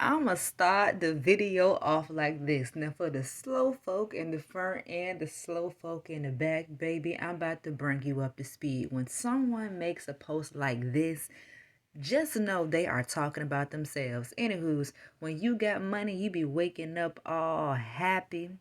I'ma start the video off like this. Now for the slow folk in the front and the slow folk in the back, baby, I'm about to bring you up to speed. When someone makes a post like this, just know they are talking about themselves. Anywho's, when you got money, you be waking up all happy.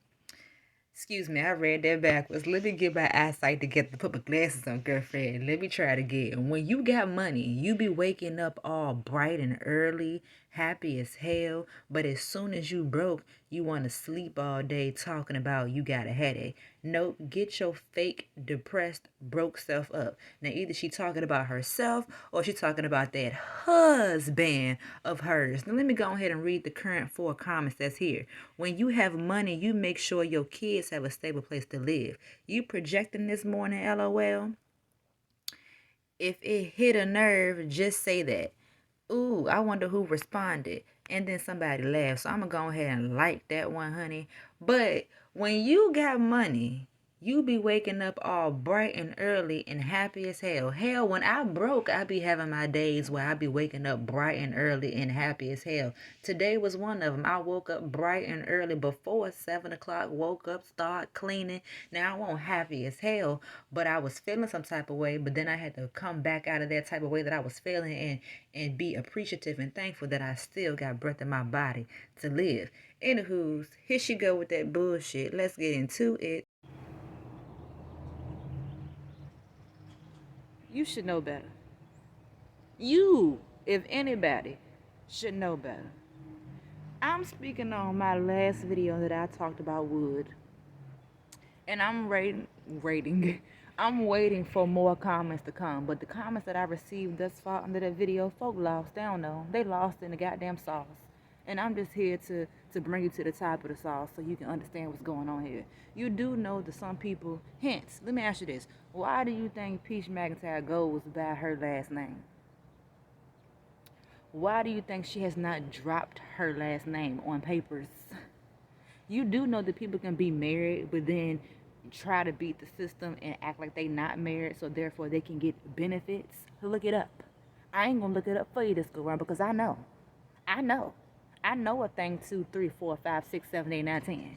Excuse me, I read that backwards. Let me get my eyesight together. Put my glasses on, girlfriend. Let me try it again. When you got money, you be waking up all bright and early, happy as hell. But as soon as you broke, you want to sleep all day talking about you got a headache. Nope, get your fake, depressed, broke self up. Now, either she talking about herself or she talking about that husband of hers. Now, let me go ahead and read the current 4 comments that's here. When you have money, you make sure your kids have a stable place to live. You projecting this morning, LOL? If it hit a nerve, just say that. Ooh, I wonder who responded. And then somebody laughed. So I'm going to go ahead and like that one, honey. But when you got money, you be waking up all bright and early and happy as hell. Hell, when I broke, I be having my days where I be waking up bright and early and happy as hell. Today was one of them. I woke up bright and early before 7 o'clock. Woke up, start cleaning. Now, I wasn't happy as hell, but I was feeling some type of way. But then I had to come back out of that type of way that I was feeling and be appreciative and thankful that I still got breath in my body to live. Anywho's, here she go with that bullshit. Let's get into it. You should know better. You, if anybody, should know better. I'm speaking on my last video that I talked about wood. And I'm rating. I'm waiting for more comments to come. But the comments that I received thus far under that video, folk lost. They don't know. They lost in the goddamn sauce. And I'm just here to bring you to the top of the sauce so you can understand what's going on here. You do know that some people, hence, let me ask you this. Why do you think Peach McIntyre goes by her last name? Why do you think she has not dropped her last name on papers? You do know that people can be married, but then try to beat the system and act like they not married, so therefore they can get benefits. Look it up. I ain't gonna look it up for you this go around because I know. I know. I know a thing 2, 3, 4, 5, 6, 7, 8, 9, 10.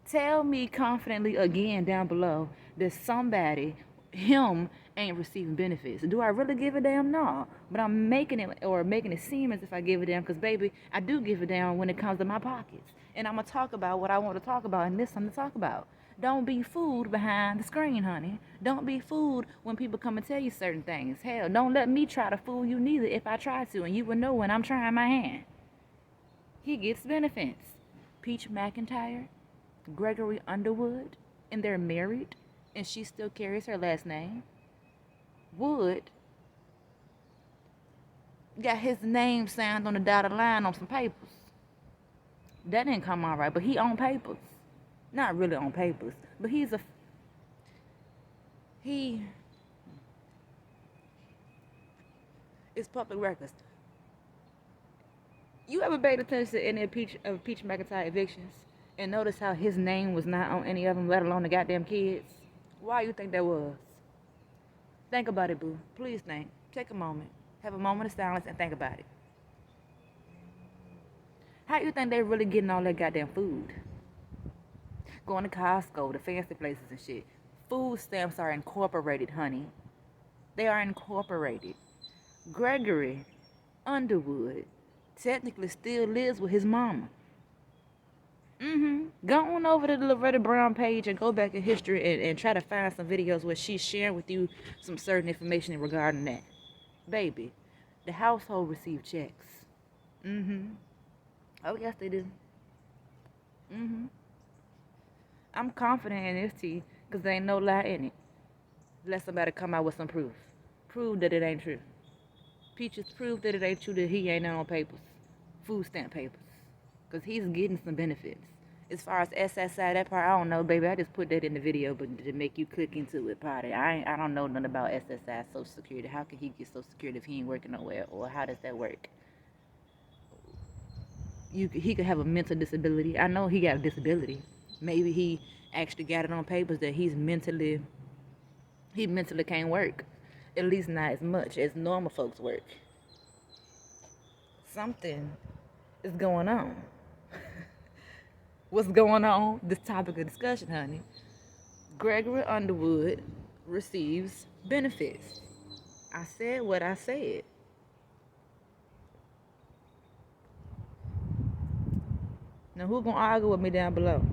Tell me confidently again down below that somebody, him, ain't receiving benefits. Do I really give a damn? No. But I'm making it seem as if I give a damn because, baby, I do give a damn when it comes to my pockets. And I'm going to talk about what I want to talk about, and this something to talk about. Don't be fooled behind the screen, honey. Don't be fooled when people come and tell you certain things. Hell, don't let me try to fool you neither if I try to, and you will know when I'm trying my hand. He gets benefits. Peach McIntyre, Gregory Underwood, and they're married, and she still carries her last name. Wood got his name signed on the dotted line on some papers. That didn't come out right, but he on papers. Not really on papers, but he it's public records. You ever paid attention to any of Peach McIntyre evictions and notice how his name was not on any of them, let alone the goddamn kids? Why you think that was? Think about it, boo. Please think. Take a moment. Have a moment of silence and think about it. How you think they really getting all that goddamn food? Going to Costco, the fancy places and shit. Food stamps are incorporated, honey. They are incorporated. Gregory Underwood technically still lives with his mama. Go on over to the Loretta Brown page and go back in history and try to find some videos where she's sharing with you some certain information regarding that. Baby, the household received checks. Oh, yes, they do. I'm confident in this tea because there ain't no lie in it. Let somebody come out with some proof. Prove that it ain't true. Peaches, prove that it ain't true that he ain't on papers. Food stamp papers. Because he's getting some benefits. As far as SSI, that part, I don't know, baby. I just put that in the video but to make you click into it, party. I don't know nothing about SSI, Social Security. How can he get Social Security if he ain't working nowhere? Or how does that work? He could have a mental disability. I know he got a disability. Maybe he actually got it on papers that he mentally can't work. At least not as much as normal folks work. Something is going on. What's going on? This topic of discussion, honey. Gregory Underwood receives benefits. I said what I said. Now, who gonna argue with me down below?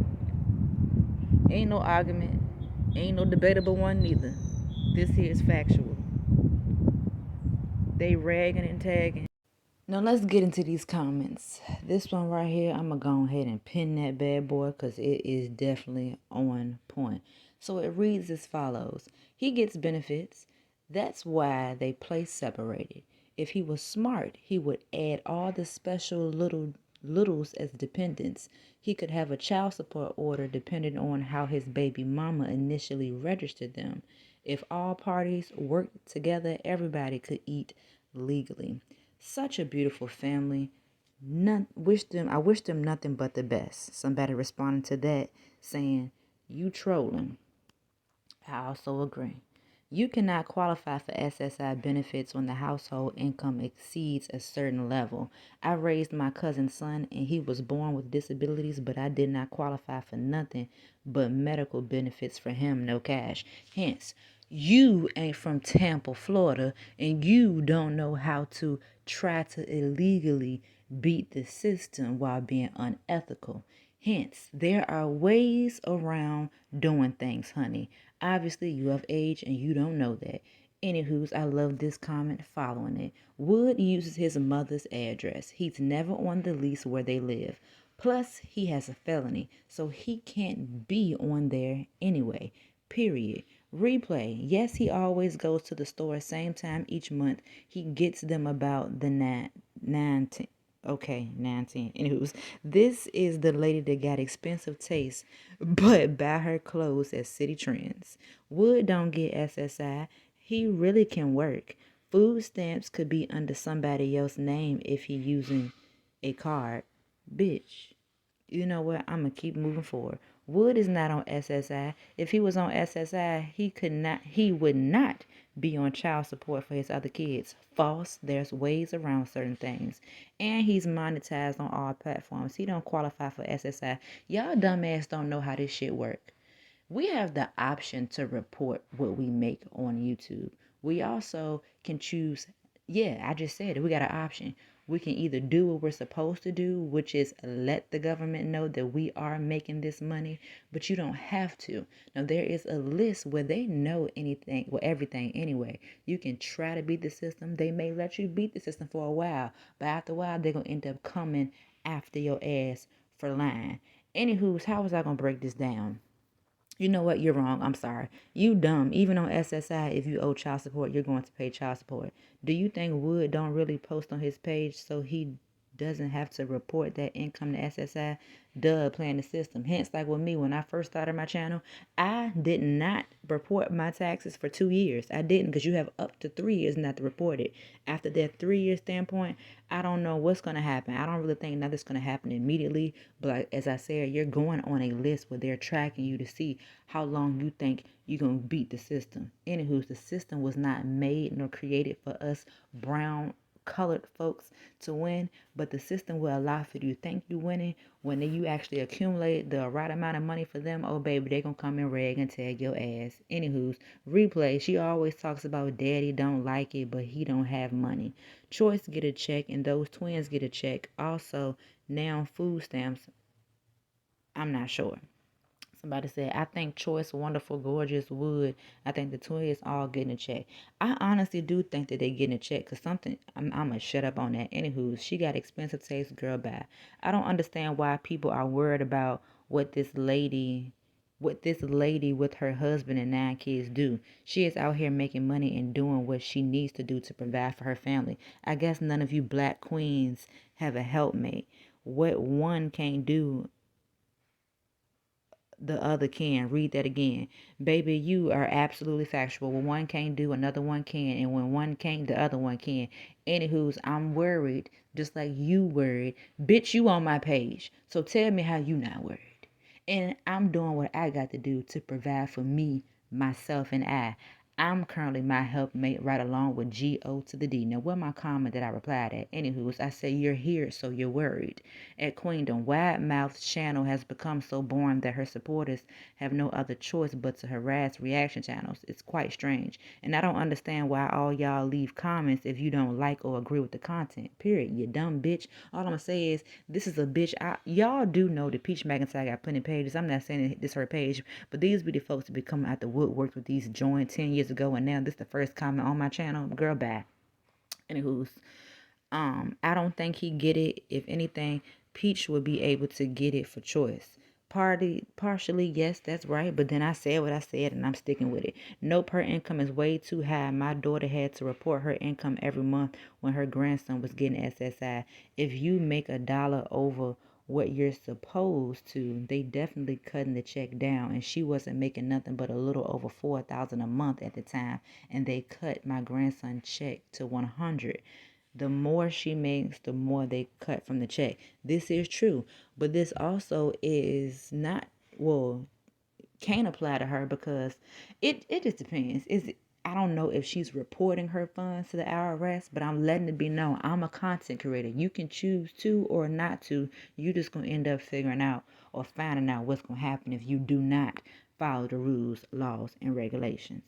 Ain't no argument. Ain't no debatable one neither. This here is factual. They ragging and tagging. Now let's get into these comments. This one right here, I'm gonna go ahead and pin that bad boy because it is definitely on point. So it reads as follows. He gets benefits. That's why they play separated. If he was smart, he would add all the special littles as dependents. He could have a child support order depending on how his baby mama initially registered them. If all parties worked together, everybody could eat legally. Such a beautiful family. I wish them nothing but the best. Somebody responding to that saying, "You trolling." I also agree. You cannot qualify for SSI benefits when the household income exceeds a certain level. I raised my cousin's son and he was born with disabilities, but I did not qualify for nothing but medical benefits for him, no cash. Hence, you ain't from Tampa, Florida, and you don't know how to try to illegally beat the system while being unethical. Hence, there are ways around doing things, honey. Obviously, you have age and you don't know that. Anywho's, I love this comment following it. Wood uses his mother's address. He's never on the lease where they live. Plus, he has a felony, so he can't be on there anyway. Period. Replay. Yes, he always goes to the store same time each month. He gets them about the 19. Okay, 19. Anywho's, this is the lady that got expensive taste, but buy her clothes at City Trends. Wood don't get SSI. He really can work. Food stamps could be under somebody else's name if he using a card. Bitch. You know what? I'm gonna keep moving forward. Wood is not on SSI. If he was on SSI, he would not be on child support for his other kids. False. There's ways around certain things. And he's monetized on all platforms. He don't qualify for SSI. Y'all dumbass don't know how this shit work. We have the option to report what we make on YouTube. We also can choose, yeah, I just said it. We got an option. We can either do what we're supposed to do, which is let the government know that we are making this money, but you don't have to. Now, there is a list where they know anything, well, everything anyway. You can try to beat the system. They may let you beat the system for a while, but after a while, they're going to end up coming after your ass for lying. Anywho, how was I going to break this down? You know what? You're wrong. I'm sorry. You dumb. Even on SSI, if you owe child support, you're going to pay child support. Do you think Wood don't really post on his page so he doesn't have to report that income to SSI? Duh, playing the system. Hence, like with me, when I first started my channel, I did not report my taxes for 2 years. I didn't, because you have up to 3 years not to report it. After that 3 year standpoint, I don't know what's going to happen. I don't really think nothing's going to happen immediately. But like, as I said, you're going on a list where they're tracking you to see how long you think you're going to beat the system. Anywho, the system was not made nor created for us brown colored folks to win, but the system will allow for you to think you winning when you actually accumulate the right amount of money for them. Oh baby, they gonna come and rag and tag your ass. Anywho's, replay. She always talks about daddy don't like it, but he don't have money. Choice get a check and those twins get a check. Also, now food stamps. I'm not sure. Somebody said, I think Choice, Wonderful, Gorgeous, Wood. I think the twins all getting a check. I honestly do think that they getting a check because something, I'm going to shut up on that. Anywho, she got expensive taste, girl, bye. I don't understand why people are worried about what this lady with her husband and 9 kids do. She is out here making money and doing what she needs to do to provide for her family. I guess none of you black queens have a helpmate. What one can't do, the other can. Read that again. Baby, you are absolutely factual. When one can't do, another one can. And when one can't, the other one can. Anywho's, I'm worried, just like you worried. Bitch, you on my page. So tell me how you not worried. And I'm doing what I got to do to provide for me, myself, and I. I'm currently my helpmate right along with G-O to the D. Now, what my comment that I replied at? Anywho, I say you're here, so you're worried. At Queendom, Wide channel has become so boring that her supporters have no other choice but to harass reaction channels. It's quite strange. And I don't understand why all y'all leave comments if you don't like or agree with the content. Period. You dumb bitch. All I'm gonna say is this is a bitch. Y'all do know that Peach McIntyre got plenty of pages. I'm not saying this her page, but these be the folks that be coming out the woodwork with these joined 10 years ago, and now this the first comment on my channel. Girl, bye. Anywho's, I don't think he get it. If anything, Peach would be able to get it for choice. Partially, yes, that's right. But then I said what I said, and I'm sticking with it. Nope, her income is way too high. My daughter had to report her income every month when her grandson was getting SSI. If you make $1 over what you're supposed to, they definitely cutting the check down. And she wasn't making nothing but a little over $4,000 a month at the time, and they cut my grandson check to 100. The more she makes, the more they cut from the check. This is true, but this also is not, well, can't apply to her because it just depends. I don't know if she's reporting her funds to the IRS, but I'm letting it be known I'm a content creator. You can choose to or not to. You just gonna end up figuring out or finding out what's gonna happen if you do not follow the rules, laws, and regulations.